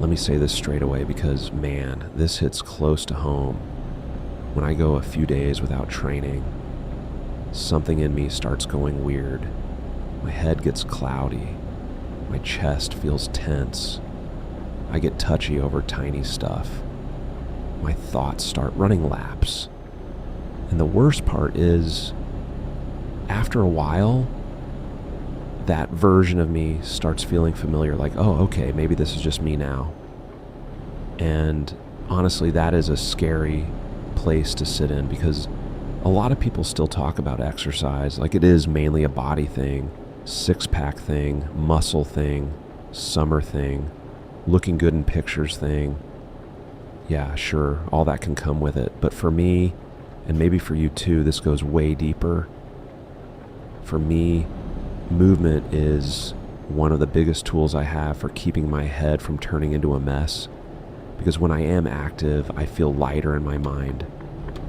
Let me say this straight away because, man, this hits close to home. When I go a few days without training, something in me starts going weird. My head gets cloudy. My chest feels tense. I get touchy over tiny stuff. My thoughts start running laps. And the worst part is, after a while, that version of me starts feeling familiar, like, oh, okay, maybe this is just me now. And honestly, that is a scary place to sit in because a lot of people still talk about exercise like it is mainly a body thing, six-pack thing, muscle thing, summer thing, looking good in pictures thing. Yeah, sure, all that can come with it. But for me, and maybe for you too, this goes way deeper. For me, movement is one of the biggest tools I have for keeping my head from turning into a mess. Because when I am active, I feel lighter in my mind.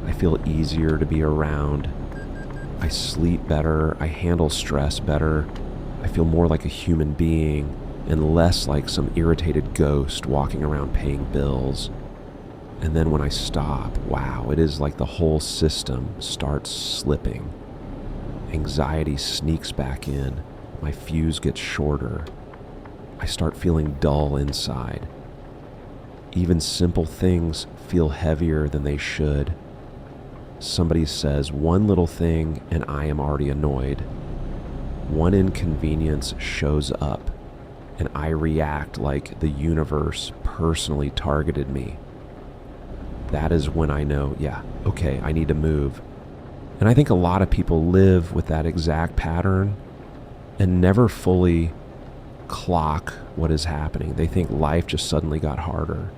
I feel easier to be around. I sleep better. I handle stress better. I feel more like a human being and less like some irritated ghost walking around paying bills. And then when I stop, wow, it is like the whole system starts slipping. Anxiety sneaks back in. My fuse gets shorter. I start feeling dull inside. Even simple things feel heavier than they should. Somebody says one little thing and I am already annoyed. One inconvenience shows up and I react like the universe personally targeted me. That is when I know, yeah, okay, I need to move. And I think a lot of people live with that exact pattern and never fully clock what is happening. They think life just suddenly got harder.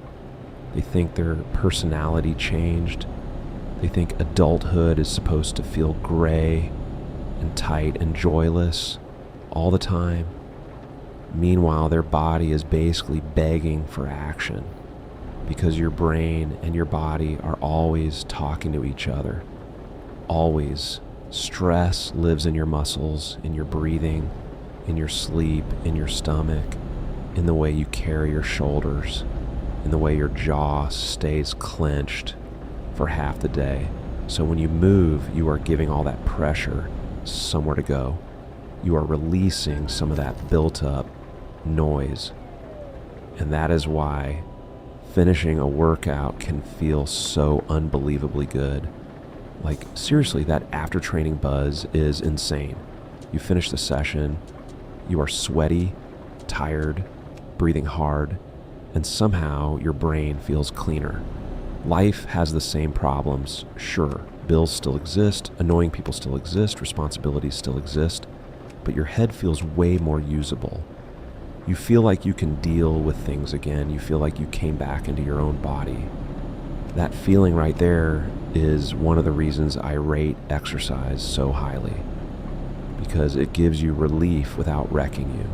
They think their personality changed. They think adulthood is supposed to feel gray and tight and joyless all the time. Meanwhile, their body is basically begging for action because your brain and your body are always talking to each other. Always. Stress lives in your muscles, in your breathing, in your sleep, in your stomach, in the way you carry your shoulders, in the way your jaw stays clenched for half the day. So when you move, you are giving all that pressure somewhere to go. You are releasing some of that built up noise. And that is why finishing a workout can feel so unbelievably good. Like, seriously, that after training buzz is insane. You finish the session, you are sweaty, tired, breathing hard, and somehow your brain feels cleaner. Life has the same problems, sure. Bills still exist, annoying people still exist, responsibilities still exist, but your head feels way more usable. You feel like you can deal with things again. You feel like you came back into your own body. That feeling right there is one of the reasons I rate exercise so highly, because it gives you relief without wrecking you.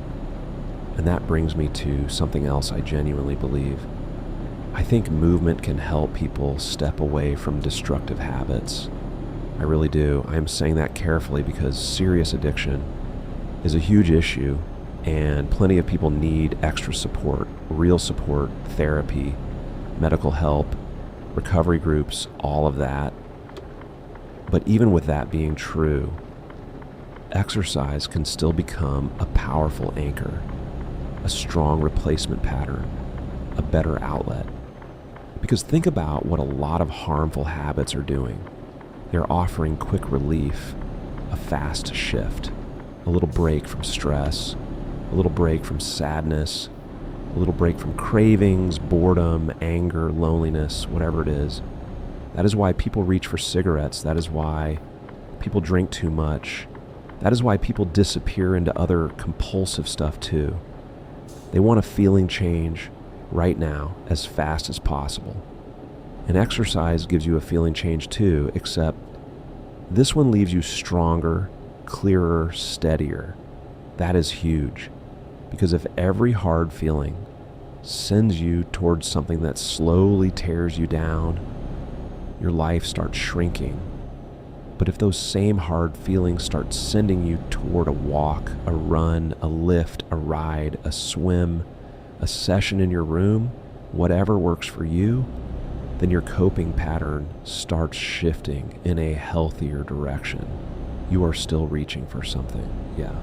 And that brings me to something else I genuinely believe. I think movement can help people step away from destructive habits. I really do. I am saying that carefully because serious addiction is a huge issue and plenty of people need extra support, real support, therapy, medical help, recovery groups, all of that. But even with that being true, exercise can still become a powerful anchor, a strong replacement pattern, a better outlet. Because think about what a lot of harmful habits are doing. They're offering quick relief, a fast shift, a little break from stress, a little break from sadness, a little break from cravings, boredom, anger, loneliness, whatever it is. That is why people reach for cigarettes. That is why people drink too much. That is why people disappear into other compulsive stuff too. They want a feeling change right now as fast as possible. And exercise gives you a feeling change too, except this one leaves you stronger, clearer, steadier. That is huge. Because if every hard feeling sends you towards something that slowly tears you down, your life starts shrinking. But if those same hard feelings start sending you toward a walk, a run, a lift, a ride, a swim, a session in your room, whatever works for you, then your coping pattern starts shifting in a healthier direction. You are still reaching for something, yeah.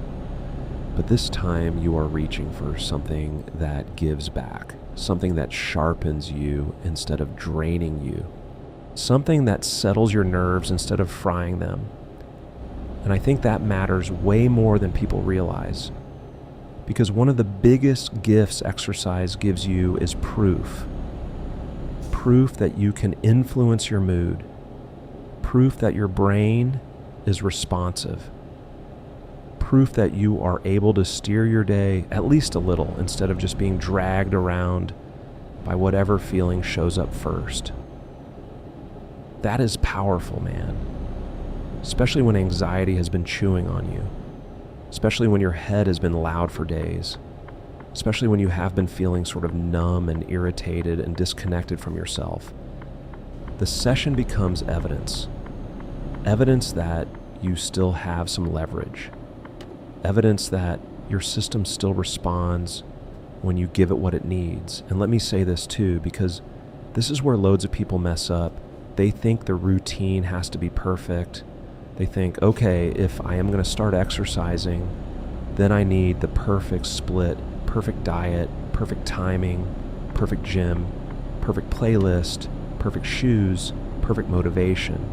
But this time you are reaching for something that gives back, something that sharpens you instead of draining you, something that settles your nerves instead of frying them. And I think that matters way more than people realize. Because one of the biggest gifts exercise gives you is proof. Proof that you can influence your mood. Proof that your brain is responsive. Proof that you are able to steer your day at least a little instead of just being dragged around by whatever feeling shows up first. That is powerful, man. Especially when anxiety has been chewing on you. Especially when your head has been loud for days. Especially when you have been feeling sort of numb and irritated and disconnected from yourself. The session becomes evidence. Evidence that you still have some leverage. Evidence that your system still responds when you give it what it needs. And let me say this too, because this is where loads of people mess up. They think the routine has to be perfect. They think, okay, if I am going to start exercising, then I need the perfect split, perfect diet, perfect timing, perfect gym, perfect playlist, perfect shoes, perfect motivation.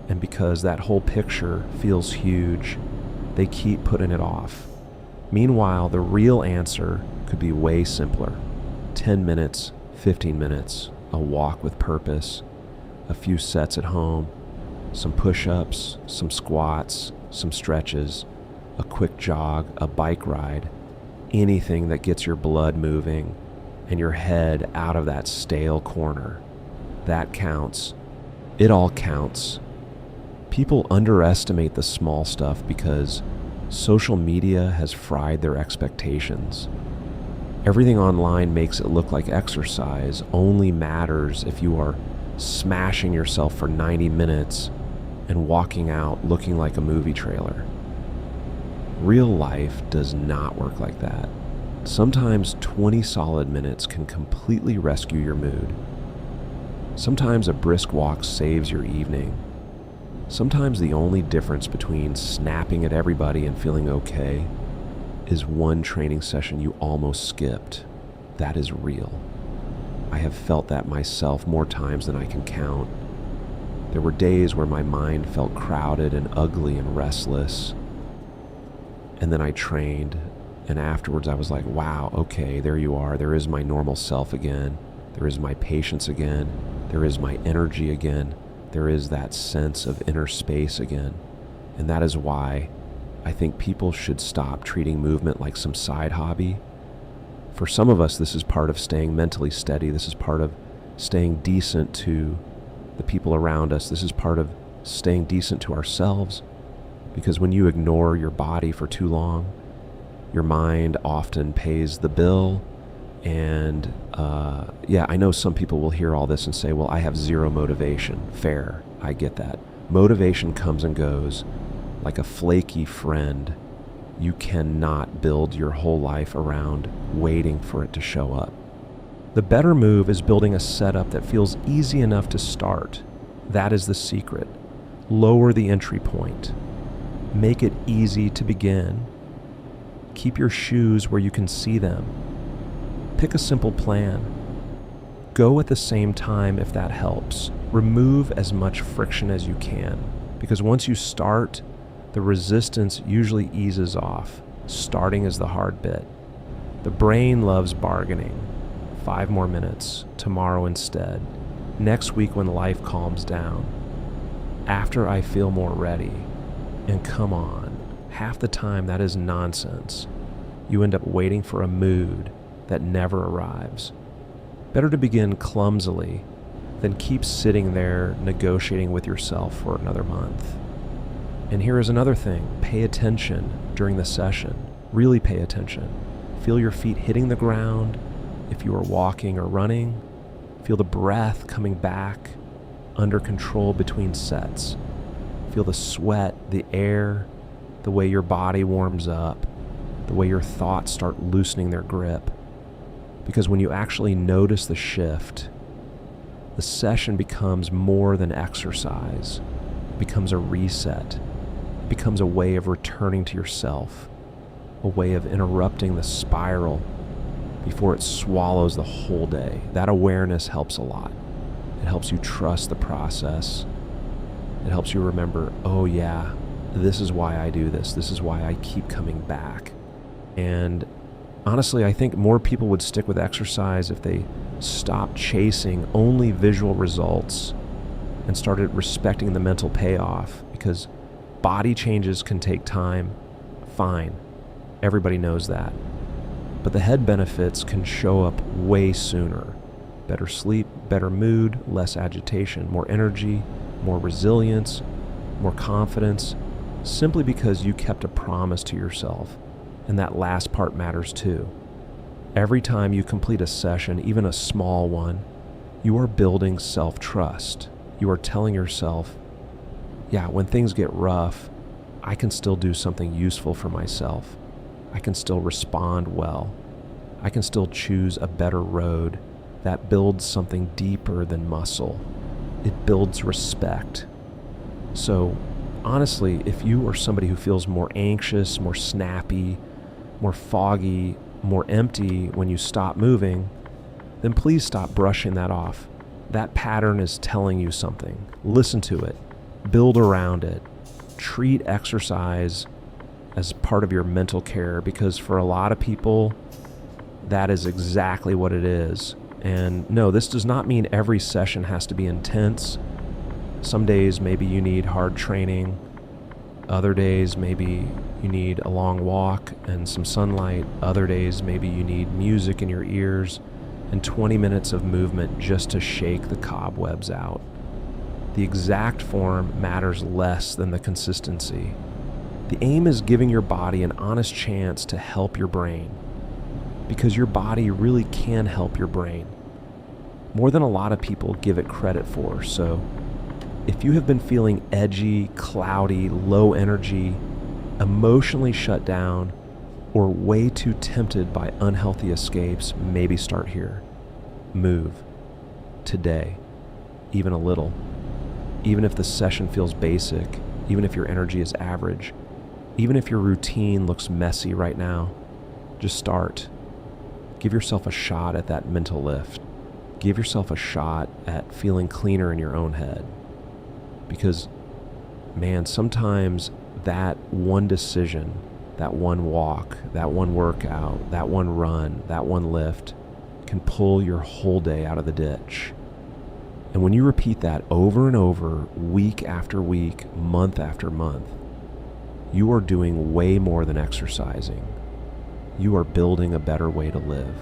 And because that whole picture feels huge, they keep putting it off. Meanwhile, the real answer could be way simpler. 10 minutes, 15 minutes, a walk with purpose, a few sets at home, some push-ups, some squats, some stretches, a quick jog, a bike ride, anything that gets your blood moving and your head out of that stale corner. That counts. It all counts. People underestimate the small stuff because social media has fried their expectations. Everything online makes it look like exercise only matters if you are smashing yourself for 90 minutes and walking out looking like a movie trailer. Real life does not work like that. Sometimes 20 solid minutes can completely rescue your mood. Sometimes a brisk walk saves your evening. Sometimes the only difference between snapping at everybody and feeling okay is one training session you almost skipped. That is real. I have felt that myself more times than I can count. There were days where my mind felt crowded and ugly and restless. And then I trained, and afterwards I was like, wow, okay, there you are. There is my normal self again. There is my patience again. There is my energy again. There is that sense of inner space again. And that is why I think people should stop treating movement like some side hobby. For some of us, this is part of staying mentally steady. This is part of staying decent to the people around us. This is part of staying decent to ourselves. Because when you ignore your body for too long, your mind often pays the bill. And I know some people will hear all this and say, well, I have zero motivation. Fair, I get that. Motivation comes and goes like a flaky friend. You cannot build your whole life around waiting for it to show up. The better move is building a setup that feels easy enough to start. That is the secret. Lower the entry point. Make it easy to begin. Keep your shoes where you can see them. Pick a simple plan. Go at the same time if that helps. Remove as much friction as you can, because once you start, the resistance usually eases off. Starting is the hard bit. The brain loves bargaining. 5 more minutes, tomorrow instead, next week when life calms down, after I feel more ready. And come on, half the time that is nonsense. You end up waiting for a mood that never arrives. Better to begin clumsily than keep sitting there negotiating with yourself for another month. And here is another thing. Pay attention during the session. Really pay attention. Feel your feet hitting the ground. If you are walking or running, feel the breath coming back under control between sets. Feel the sweat, the air, the way your body warms up, the way your thoughts start loosening their grip. Because when you actually notice the shift, the session becomes more than exercise. It becomes a reset. It becomes a way of returning to yourself, a way of interrupting the spiral before it swallows the whole day. That awareness helps a lot. It helps you trust the process. It helps you remember, oh yeah, this is why I do this. This is why I keep coming back. And honestly, I think more people would stick with exercise if they stopped chasing only visual results and started respecting the mental payoff, because body changes can take time. Fine. Everybody knows that. But the head benefits can show up way sooner. Better sleep, better mood, less agitation, more energy, more resilience, more confidence, simply because you kept a promise to yourself. And that last part matters too. Every time you complete a session, even a small one, you are building self-trust. You are telling yourself, yeah, when things get rough, I can still do something useful for myself. I can still respond well. I can still choose a better road that builds something deeper than muscle. It builds respect. So honestly, if you are somebody who feels more anxious, more snappy, more foggy, more empty when you stop moving, then please stop brushing that off. That pattern is telling you something. Listen to it. Build around it. Treat exercise as part of your mental care, because for a lot of people, that is exactly what it is. And no, this does not mean every session has to be intense. Some days maybe you need hard training. Other days maybe you need a long walk and some sunlight. Other days maybe you need music in your ears and 20 minutes of movement just to shake the cobwebs out. The exact form matters less than the consistency. The aim is giving your body an honest chance to help your brain, because your body really can help your brain more than a lot of people give it credit for. So if you have been feeling edgy, cloudy, low energy, emotionally shut down, or way too tempted by unhealthy escapes, maybe start here. Move. Today. Even a little. Even if the session feels basic, even if your energy is average, even if your routine looks messy right now, just start. Give yourself a shot at that mental lift. Give yourself a shot at feeling cleaner in your own head. Because, man, sometimes that one decision, that one walk, that one workout, that one run, that one lift can pull your whole day out of the ditch. And when you repeat that over and over, week after week, month after month, you are doing way more than exercising. You are building a better way to live.